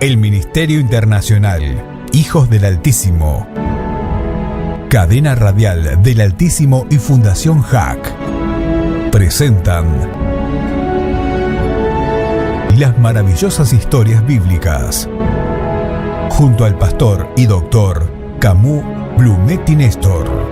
El Ministerio Internacional Hijos del Altísimo, Cadena Radial del Altísimo y Fundación JAC presentan las maravillosas historias bíblicas junto al pastor y doctor Camus Blumetti Néstor.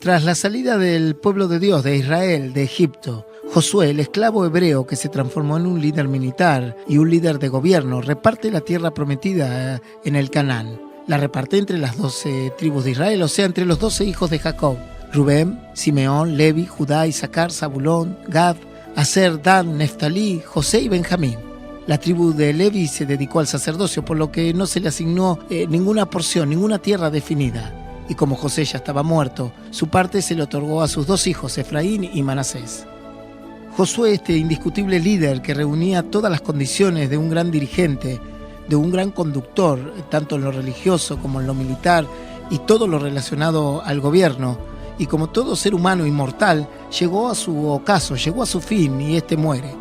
Tras la salida del pueblo de Dios de Israel de Egipto, Josué, el esclavo hebreo que se transformó en un líder militar y un líder de gobierno, reparte la tierra prometida en el Canaán. La reparte entre las 12 tribus de Israel, o sea, entre los 12 hijos de Jacob: Rubén, Simeón, Levi, Judá, Isaacar, Zabulón, Gad, Aser, Dan, Neftalí, José y Benjamín. La tribu de Levi se dedicó al sacerdocio, por lo que no se le asignó ninguna porción, ninguna tierra definida. Y como José ya estaba muerto, su parte se le otorgó a sus dos hijos, Efraín y Manasés. Josué, este indiscutible líder que reunía todas las condiciones de un gran dirigente, de un gran conductor, tanto en lo religioso como en lo militar y todo lo relacionado al gobierno, y como todo ser humano inmortal, llegó a su ocaso, llegó a su fin y este muere.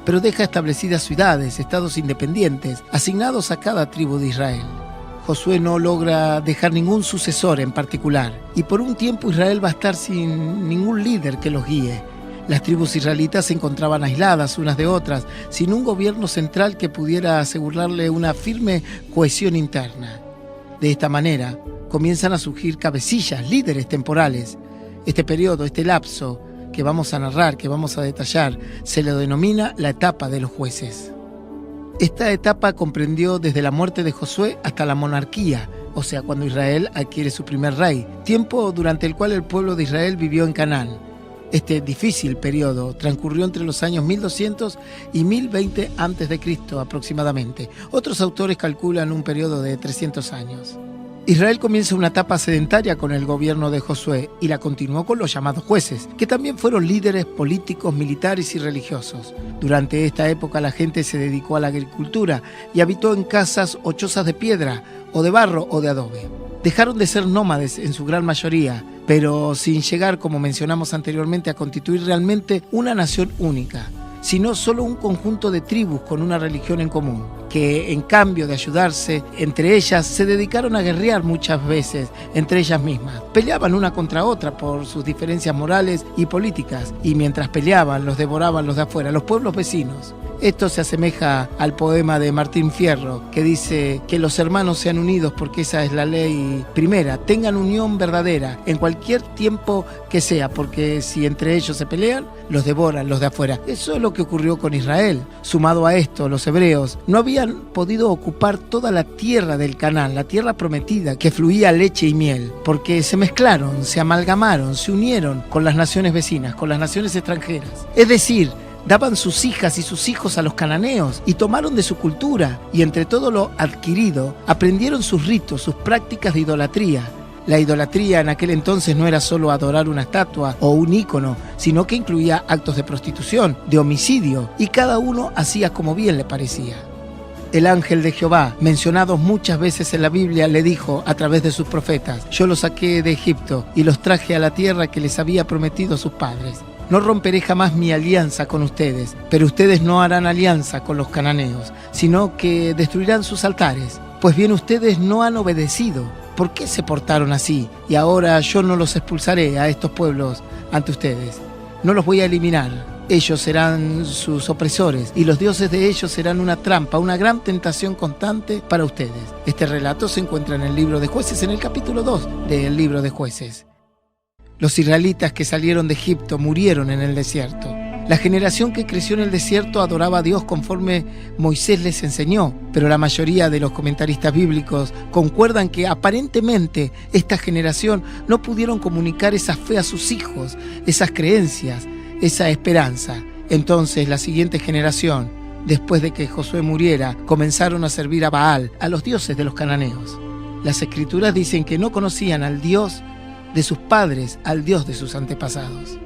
Pero deja establecidas ciudades, estados independientes, asignados a cada tribu de Israel. Josué no logra dejar ningún sucesor en particular, y por un tiempo Israel va a estar sin ningún líder que los guíe. Las tribus israelitas se encontraban aisladas unas de otras, sin un gobierno central que pudiera asegurarle una firme cohesión interna. De esta manera, comienzan a surgir cabecillas, líderes temporales. Este periodo, este lapso que vamos a narrar, que vamos a detallar, se le denomina la etapa de los jueces. Esta etapa comprendió desde la muerte de Josué hasta la monarquía, o sea, cuando Israel adquiere su primer rey, tiempo durante el cual el pueblo de Israel vivió en Canaán. Este difícil periodo transcurrió entre los años 1200 y 1020 a.C. aproximadamente. Otros autores calculan un periodo de 300 años. Israel comienza una etapa sedentaria con el gobierno de Josué y la continuó con los llamados jueces, que también fueron líderes políticos, militares y religiosos. Durante esta época la gente se dedicó a la agricultura y habitó en casas o chozas de piedra, o de barro o de adobe. Dejaron de ser nómades en su gran mayoría, pero sin llegar, como mencionamos anteriormente, a constituir realmente una nación única, sino solo un conjunto de tribus con una religión en común, que en cambio de ayudarse entre ellas, se dedicaron a guerrear muchas veces entre ellas mismas. Peleaban una contra otra por sus diferencias morales y políticas, y mientras peleaban los devoraban los de afuera, los pueblos vecinos. Esto se asemeja al poema de Martín Fierro, que dice que los hermanos sean unidos porque esa es la ley primera, tengan unión verdadera en cualquier tiempo que sea, porque si entre ellos se pelean, los devoran los de afuera. Eso es lo que ocurrió con Israel. Sumado a esto, los hebreos no habían podido ocupar toda la tierra del Canaán, la tierra prometida que fluía leche y miel, porque se mezclaron, se amalgamaron, se unieron con las naciones vecinas, con las naciones extranjeras. Es decir, daban sus hijas y sus hijos a los cananeos y tomaron de su cultura, y entre todo lo adquirido, aprendieron sus ritos, sus prácticas de idolatría. La idolatría en aquel entonces no era solo adorar una estatua o un ícono, sino que incluía actos de prostitución, de homicidio, y cada uno hacía como bien le parecía. El ángel de Jehová, mencionado muchas veces en la Biblia, le dijo a través de sus profetas: yo los saqué de Egipto y los traje a la tierra que les había prometido a sus padres. No romperé jamás mi alianza con ustedes, pero ustedes no harán alianza con los cananeos, sino que destruirán sus altares. Pues bien, ustedes no han obedecido. ¿Por qué se portaron así? Y ahora yo no los expulsaré a estos pueblos ante ustedes. No los voy a eliminar. Ellos serán sus opresores y los dioses de ellos serán una trampa, una gran tentación constante para ustedes. Este relato se encuentra en el libro de Jueces, en el capítulo 2 del libro de Jueces. Los israelitas que salieron de Egipto murieron en el desierto. La generación que creció en el desierto adoraba a Dios conforme Moisés les enseñó, pero la mayoría de los comentaristas bíblicos concuerdan que aparentemente esta generación no pudieron comunicar esa fe a sus hijos, esas creencias, esa esperanza. Entonces la siguiente generación, después de que Josué muriera, comenzaron a servir a Baal, a los dioses de los cananeos. Las escrituras dicen que no conocían al Dios de sus padres, al Dios de sus antepasados.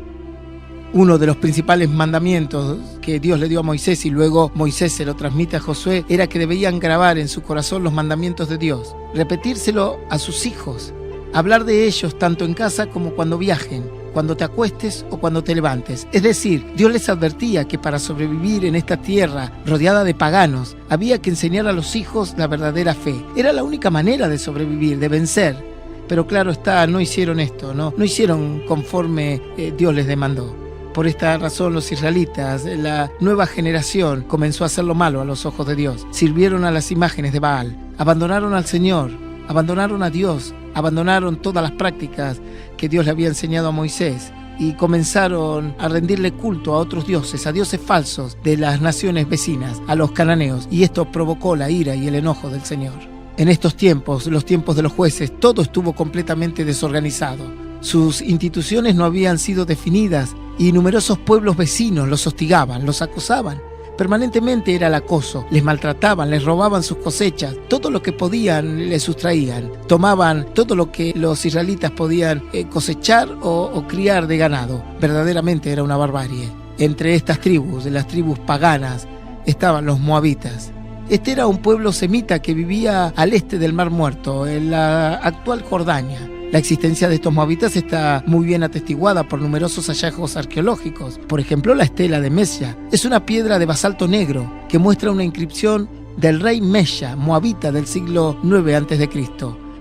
Uno de los principales mandamientos que Dios le dio a Moisés y luego Moisés se lo transmite a Josué era que debían grabar en su corazón los mandamientos de Dios, repetírselo a sus hijos, hablar de ellos tanto en casa como cuando viajen, cuando te acuestes o cuando te levantes. Es decir, Dios les advertía que para sobrevivir en esta tierra rodeada de paganos, había que enseñar a los hijos la verdadera fe. Era la única manera de sobrevivir, de vencer. Pero claro está, no hicieron esto, no hicieron conforme Dios les demandó. Por esta razón los israelitas, la nueva generación, comenzó a hacer lo malo a los ojos de Dios. Sirvieron a las imágenes de Baal, abandonaron al Señor, abandonaron a Dios, abandonaron todas las prácticas que Dios le había enseñado a Moisés y comenzaron a rendirle culto a otros dioses, a dioses falsos de las naciones vecinas, a los cananeos, y esto provocó la ira y el enojo del Señor. En estos tiempos, los tiempos de los jueces, todo estuvo completamente desorganizado. Sus instituciones no habían sido definidas y numerosos pueblos vecinos los hostigaban, los acosaban. Permanentemente era el acoso, les maltrataban, les robaban sus cosechas, todo lo que podían les sustraían. Tomaban todo lo que los israelitas podían cosechar o criar de ganado. Verdaderamente era una barbarie. Entre estas tribus, de las tribus paganas, estaban los moabitas. Este era un pueblo semita que vivía al este del Mar Muerto, en la actual Jordania. La existencia de estos moabitas está muy bien atestiguada por numerosos hallazgos arqueológicos. Por ejemplo, la estela de Mesha es una piedra de basalto negro que muestra una inscripción del rey Mesha, moabita del siglo IX a.C.,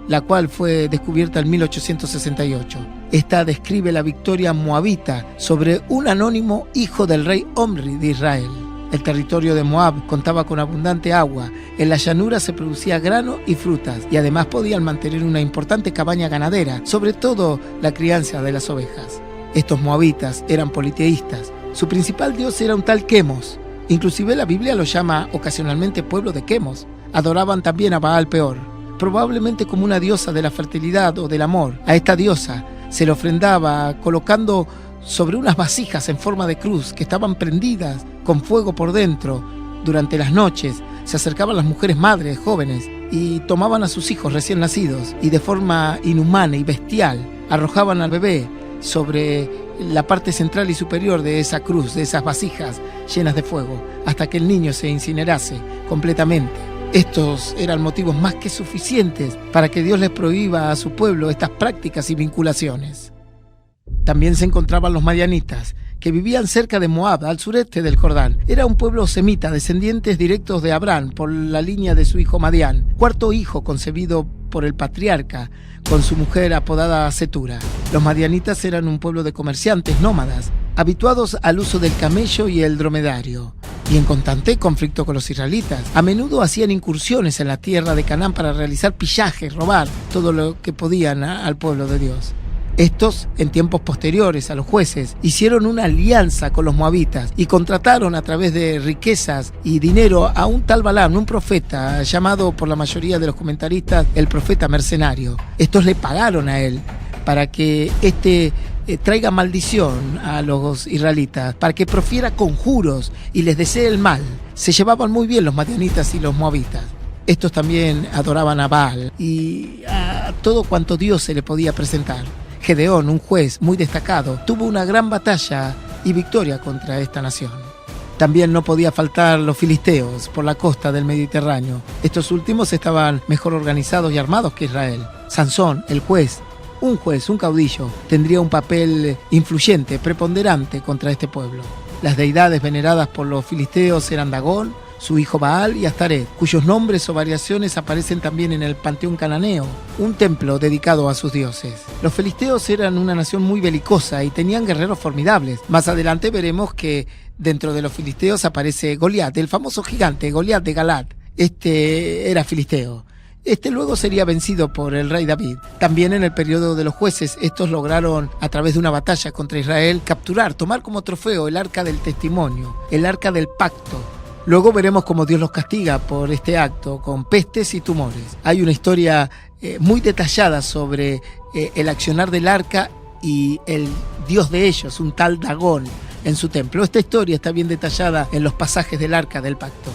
la cual fue descubierta en 1868. Esta describe la victoria moabita sobre un anónimo hijo del rey Omri de Israel. El territorio de Moab contaba con abundante agua, en la llanura se producía grano y frutas y además podían mantener una importante cabaña ganadera, sobre todo la crianza de las ovejas. Estos moabitas eran politeístas, su principal dios era un tal Quemos, inclusive la Biblia lo llama ocasionalmente pueblo de Quemos. Adoraban también a Baal Peor, probablemente como una diosa de la fertilidad o del amor. A esta diosa se le ofrendaba colocando sobre unas vasijas en forma de cruz que estaban prendidas con fuego por dentro. Durante las noches se acercaban las mujeres madres jóvenes y tomaban a sus hijos recién nacidos y de forma inhumana y bestial arrojaban al bebé sobre la parte central y superior de esa cruz, de esas vasijas llenas de fuego, hasta que el niño se incinerase completamente. Estos eran motivos más que suficientes para que Dios les prohíba a su pueblo estas prácticas y vinculaciones. También se encontraban los madianitas, que vivían cerca de Moab, al sureste del Jordán. Era un pueblo semita, descendientes directos de Abraham por la línea de su hijo Madián, cuarto hijo concebido por el patriarca, con su mujer apodada Cetura. Los madianitas eran un pueblo de comerciantes nómadas, habituados al uso del camello y el dromedario, y en constante conflicto con los israelitas. A menudo hacían incursiones en la tierra de Canaán para realizar pillajes, robar todo lo que podían al pueblo de Dios. Estos, en tiempos posteriores a los jueces, hicieron una alianza con los moabitas y contrataron a través de riquezas y dinero a un tal Balaam, un profeta, llamado por la mayoría de los comentaristas el profeta mercenario. Estos le pagaron a él para que traiga maldición a los israelitas, para que profiera conjuros y les desee el mal. Se llevaban muy bien los madianitas y los moabitas. Estos también adoraban a Baal y a todo cuanto Dios se le podía presentar. Gedeón, un juez muy destacado, tuvo una gran batalla y victoria contra esta nación. También no podía faltar los filisteos por la costa del Mediterráneo. Estos últimos estaban mejor organizados y armados que Israel. Sansón, el juez, un caudillo, tendría un papel influyente, preponderante contra este pueblo. Las deidades veneradas por los filisteos eran Dagón, su hijo Baal y Astaret, cuyos nombres o variaciones aparecen también en el panteón cananeo, un templo dedicado a sus dioses. Los filisteos eran una nación muy belicosa y tenían guerreros formidables. Más adelante veremos que dentro de los filisteos aparece Goliat, el famoso gigante Goliat de Galat. Este era filisteo. Luego sería vencido por el rey David. También en el periodo de los jueces, estos lograron, a través de una batalla contra Israel, tomar como trofeo el arca del testimonio, el arca del pacto. Luego veremos cómo Dios los castiga por este acto con pestes y tumores. Hay una historia muy detallada sobre el accionar del arca y el dios de ellos, un tal Dagón, en su templo. Esta historia está bien detallada en los pasajes del arca del pacto.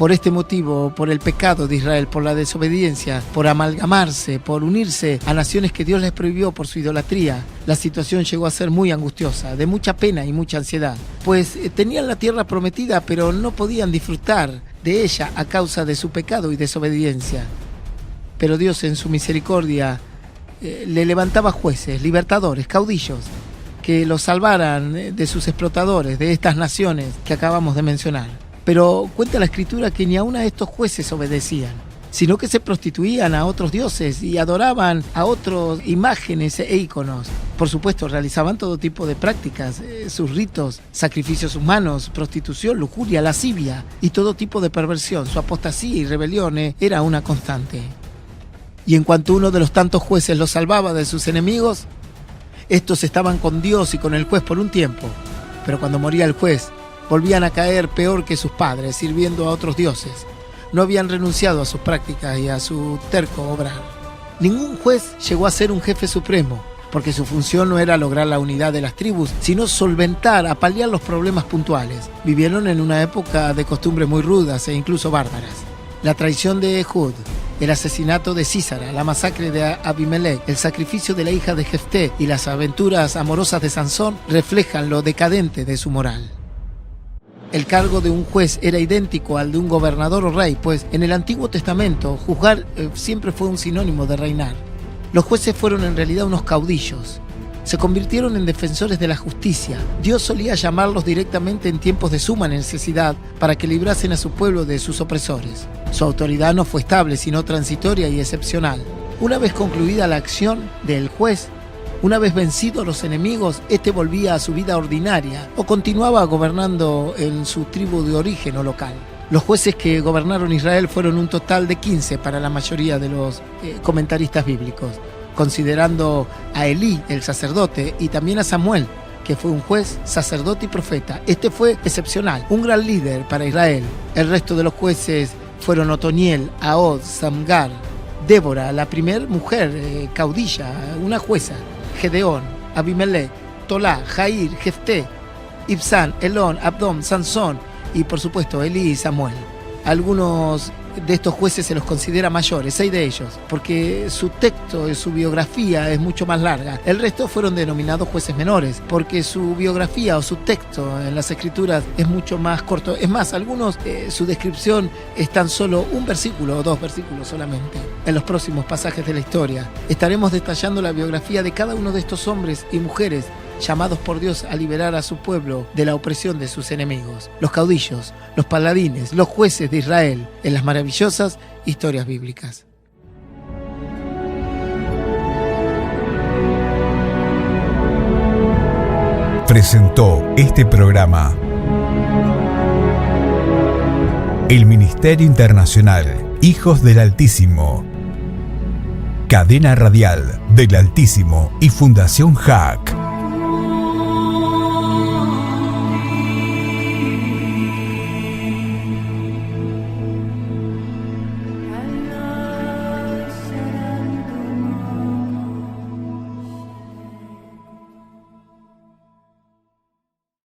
Por este motivo, por el pecado de Israel, por la desobediencia, por amalgamarse, por unirse a naciones que Dios les prohibió por su idolatría, la situación llegó a ser muy angustiosa, de mucha pena y mucha ansiedad, pues tenían la tierra prometida, pero no podían disfrutar de ella a causa de su pecado y desobediencia. Pero Dios en su misericordia le levantaba jueces, libertadores, caudillos, que los salvaran de sus explotadores, de estas naciones que acabamos de mencionar. Pero cuenta la Escritura que ni aun a estos jueces obedecían, sino que se prostituían a otros dioses y adoraban a otras imágenes e íconos. Por supuesto, realizaban todo tipo de prácticas, sus ritos, sacrificios humanos, prostitución, lujuria, lascivia y todo tipo de perversión. Su apostasía y rebelión era una constante. Y en cuanto uno de los tantos jueces los salvaba de sus enemigos, estos estaban con Dios y con el juez por un tiempo, pero cuando moría el juez, volvían a caer peor que sus padres, sirviendo a otros dioses. No habían renunciado a sus prácticas y a su terco obrar. Ningún juez llegó a ser un jefe supremo, porque su función no era lograr la unidad de las tribus, sino solventar, apalear los problemas puntuales. Vivieron en una época de costumbres muy rudas e incluso bárbaras. La traición de Ehud, el asesinato de Sísara, la masacre de Abimelech, el sacrificio de la hija de Jefté y las aventuras amorosas de Sansón reflejan lo decadente de su moral. El cargo de un juez era idéntico al de un gobernador o rey, pues en el Antiguo Testamento juzgar siempre fue un sinónimo de reinar. Los jueces fueron en realidad unos caudillos. Se convirtieron en defensores de la justicia. Dios solía llamarlos directamente en tiempos de suma necesidad para que librasen a su pueblo de sus opresores. Su autoridad no fue estable, sino transitoria y excepcional. Una vez concluida la acción del juez, una vez vencidos los enemigos, este volvía a su vida ordinaria o continuaba gobernando en su tribu de origen o local. Los jueces que gobernaron Israel fueron un total de 15 para la mayoría de los comentaristas bíblicos, considerando a Elí, el sacerdote, y también a Samuel, que fue un juez, sacerdote y profeta. Este fue excepcional, un gran líder para Israel. El resto de los jueces fueron Otoniel, Ahod, Samgar, Débora, la primer mujer caudilla, una jueza, Gedeón, Abimelech, Tolá, Jair, Jefté, Ibsán, Elón, Abdón, Sansón y por supuesto Elí y Samuel. Algunos de estos jueces se los considera mayores, 6 de ellos, porque su texto y su biografía es mucho más larga. El resto fueron denominados jueces menores, porque su biografía o su texto en las escrituras es mucho más corto. Es más, algunos, su descripción es tan solo un versículo o 2 versículos solamente. En los próximos pasajes de la historia estaremos detallando la biografía de cada uno de estos hombres y mujeres llamados por Dios a liberar a su pueblo de la opresión de sus enemigos, los caudillos, los paladines, los jueces de Israel, en las maravillosas historias bíblicas. Presentó este programa el Ministerio Internacional Hijos del Altísimo, Cadena Radial del Altísimo y Fundación HAC.